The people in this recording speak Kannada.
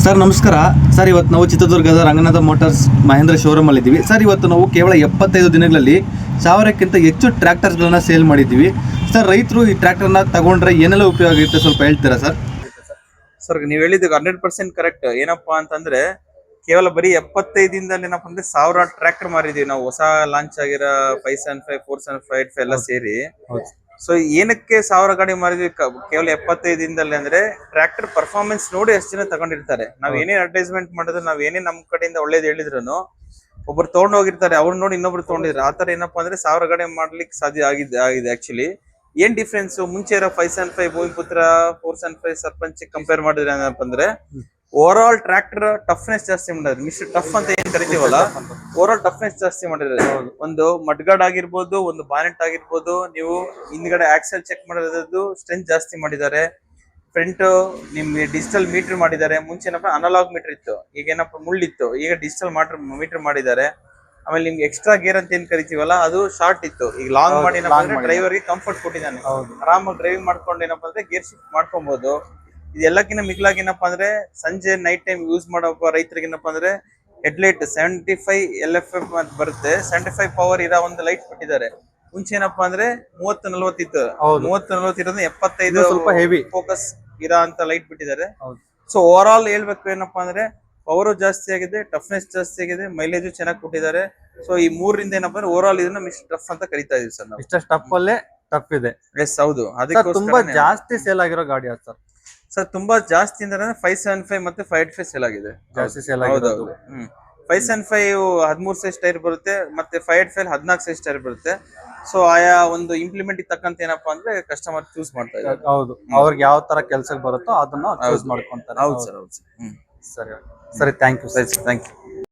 ಸರ್ ನಮಸ್ಕಾರ ಸರ್. ಇವತ್ತು ನಾವು ಚಿತ್ರದುರ್ಗದ ರಂಗನಾಥ ಮೋಟಾರ್ಸ್ ಮಹೇಂದ್ರ ಶೋರೂಮ್ ಅಲ್ಲಿ ಇದ್ದೀವಿ ಸರ್. ಇವತ್ತು ನಾವು ಕೇವಲ 75 ದಿನಗಳಲ್ಲಿ 1000ಕ್ಕಿಂತ ಹೆಚ್ಚು ಟ್ರ್ಯಾಕ್ಟರ್ಸ್ಗಳನ್ನ ಸೇಲ್ ಮಾಡಿದ್ದೀವಿ ಸರ್. ರೈತರು ಈ ಟ್ರ್ಯಾಕ್ಟರ್ನ ತಗೊಂಡ್ರೆ ಏನೆಲ್ಲ ಉಪಯೋಗ ಆಗುತ್ತೆ ಸ್ವಲ್ಪ ಹೇಳ್ತೀರಾ ಸರ್? ಸರ್ ನೀವು ಹೇಳಿದ್ದು 100% ಕರೆಕ್ಟ್. ಏನಪ್ಪಾ ಅಂತಂದ್ರೆ ಕೇವಲ ಬರೀ 75 ದಿನದಲ್ಲಿ ಏನಪ್ಪಾ ಅಂದ್ರೆ 1000 ಟ್ರ್ಯಾಕ್ಟರ್ ಮಾರಿದೀವಿ ನಾವು. ಹೊಸ ಲಾಂಚ್ ಆಗಿರೋ 575 475 ಎಲ್ಲ ಸೇರಿ. ಸೊ ಏನಕ್ಕೆ 1000 ಗಾಡಿ ಮಾರಿದ್ವಿ ಕೇವಲ 75 ದಿನದಲ್ಲಿ ಅಂದ್ರೆ ಟ್ರ್ಯಾಕ್ಟರ್ ಪರ್ಫಾರ್ಮೆನ್ಸ್ ನೋಡಿ ಎಷ್ಟು ಜನ ತಗೊಂಡಿರ್ತಾರೆ. ನಾವ್ ಏನೇ ಅಡ್ವರ್ಟೈಸ್ಮೆಂಟ್ ಮಾಡಿದ್ರೆ ನಾವ್ ಏನೇ ನಮ್ ಕಡೆಯಿಂದ ಒಳ್ಳೇದು ಹೇಳಿದ್ರು ಒಬ್ರು ತಗೊಂಡ್ ಹೋಗಿರ್ತಾರೆ, ಅವ್ರು ನೋಡಿ ಇನ್ನೊಬ್ರು ತಗೊಂಡಿದ್ರು. ಆತರ ಏನಪ್ಪಾ ಅಂದ್ರೆ 1000 ಗಾಡಿ ಮಾಡ್ಲಿಕ್ಕೆ ಸಾಧ್ಯ ಆಗಿದೆ ಆಕ್ಚುಲಿ. ಏನ್ ಡಿಫ್ರೆನ್ಸ್ ಮುಂಚೆ ಇರೋ 575 ಭೂಮಿಪುತ್ರ 475 ಸರ್ಪಂಚ್ ಕಂಪೇರ್ ಮಾಡಿದ್ರೆ ಏನಪ್ಪ ಅಂದ್ರೆ ಓವರ್ ಆಲ್ ಟ್ರ್ಯಾಕ್ಟರ್ ಟಫ್ನೆಸ್ ಜಾಸ್ತಿ ಮಾಡಿದ್ರೆ, ಮಿಸ್ಟರ್ ಟಫ್ ಅಂತ ಏನ್ ಕರಿತೀವಲ್ಲ, ಓವರ್ ಆಲ್ ಟಫ್ನೆಸ್ ಜಾಸ್ತಿ ಮಾಡಿದ್ರೆ. ಒಂದು ಮಡ್ಗಾರ್ಡ್ ಆಗಿರ್ಬೋದು, ಒಂದು ಬಾನೆಟ್ ಆಗಿರ್ಬೋದು, ನೀವು ಹಿಂದ್ಗಡೆ ಆಕ್ಸೆಲ್ ಚೆಕ್ ಮಾಡೋದು ಸ್ಟ್ರೆಂತ್ ಜಾಸ್ತಿ ಮಾಡಿದ್ದಾರೆ. ಫ್ರಂಟ್ ನಿಮ್ಗೆ ಡಿಜಿಟಲ್ ಮೀಟರ್ ಮಾಡಿದ್ದಾರೆ. ಮುಂಚೆ ಏನಪ್ಪ ಅನಲಾಗ್ ಮೀಟರ್ ಇತ್ತು, ಈಗ ಏನಪ್ಪ ಮುಳ್ಳಿತ್ತು, ಈಗ ಡಿಜಿಟಲ್ ಮೀಟರ್ ಮಾಡಿದ್ದಾರೆ. ಆಮೇಲೆ ನಿಮ್ಗೆ ಎಕ್ಸ್ಟ್ರಾ ಗೇರ್ ಅಂತ ಏನ್ ಕರಿತೀವಲ್ಲ ಅದು ಶಾರ್ಟ್ ಇತ್ತು, ಈಗ ಲಾಂಗ್ ಮಾಡಿ ಡ್ರೈವರ್ಗೆ ಕಂಫರ್ಟ್ ಕೊಟ್ಟಿದ್ದಾನೆ. ಆರಾಮಾಗಿ ಡ್ರೈವಿಂಗ್ ಮಾಡ್ಕೊಂಡು ಏನಪ್ಪಾ ಅಂದ್ರೆ ಗೇರ್ ಶಿಫ್ಟ್ ಮಾಡ್ಕೊಬಹುದು. ಇದೆಲ್ಲಕ್ಕಿಂತ ಮಿಗ್ಲಾಗಿ ಏನಪ್ಪಾ ಅಂದ್ರೆ ಸಂಜೆ ನೈಟ್ ಟೈಮ್ ಯೂಸ್ ಮಾಡೋ ರೈತರಿಗೆ ಏನಪ್ಪಾ ಅಂದ್ರೆ ಹೆಡ್ಲೈಟ್ 75 LFF ಅಂತ ಬರುತ್ತೆ, 75 ಪವರ್ ಇರೋ ಒಂದು ಲೈಟ್ ಕೊಟ್ಟಿದ್ದಾರೆ. ಮುಂಚೆ ಏನಪ್ಪಾ ಅಂದ್ರೆ 30-40 ಇತ್ತು, 30-40 ಇರೋದು 75 ಸ್ವಲ್ಪ ಹೆವಿ ಫೋಕಸ್ ಇರೋ ಅಂತ ಲೈಟ್ ಬಿಟ್ಟಿದ್ದಾರೆ. ಸೊ ಓವರ್ ಆಲ್ ಹೇಳ್ಬೇಕು ಏನಪ್ಪಾ ಅಂದ್ರೆ ಪವರ್ ಜಾಸ್ತಿ ಆಗಿದೆ, ಟಫ್ನೆಸ್ ಜಾಸ್ತಿ ಆಗಿದೆ, ಮೈಲೇಜ್ ಚೆನ್ನಾಗಿ ಕೊಟ್ಟಿದ್ದಾರೆ. ಸೊ ಈ ಮೂರರಿಂದ ಏನಪ್ಪಾ ಅಂದ್ರೆ ಓವರ್ ಆಲ್ ಇದನ್ನ ಮಿಸ್ಟರ್ ಟಫ್ ಅಂತ ಕರಿತಾ ಇದೀವಿ ಸರ್ ನಾವು. ಇಷ್ಟ ಟಫ್ ಅಲ್ಲೇ ಟಫ್ ಇದೆ. ಎಸ್ ಹೌದು. ಅದಕ್ಕೆ ತುಂಬಾ ಜಾಸ್ತಿ ಸೇಲ್ ಆಗಿರೋ ಗಾಡಿ ಅದು ಸರ್. ಸರ್ ತುಂಬಾ ಜಾಸ್ತಿ ಅಂದ್ರೆ 575 ಮತ್ತೆ 585 ಸೇಲ್ ಆಗಿದೆ. ಜಾಸ್ತಿ ಸೇಲ್ ಆಗಿರೋದು. 575 13 ಸೈಜ್ ಟೈರ್ ಬರುತ್ತೆ, ಮತ್ತೆ 585 14 ಸೈಜ್ ಟೈರ್ ಬರುತ್ತೆ. ಸೊ ಆಯಾ ಒಂದು ಇಂಪ್ಲಿಮೆಂಟ್ ತಕ್ಕಂತ ಏನಪ್ಪಾ ಅಂದ್ರೆ ಕಸ್ಟಮರ್ ಚೂಸ್ ಮಾಡ್ತಾ ಇದ್ದಾರೆ. ಹೌದು, ಅವ್ರಿಗೆ ಯಾವ ತರ ಕೆಲ್ಸಕ್ಕೆ ಬರುತ್ತೋ ಅದನ್ನ ಚೂಸ್ ಮಾಡ್ಕೊಂತಾರೆ. ಹೌದು ಸರ್, ಹೌದು ಸರಿ ಸರಿ, thank you sir, thank you.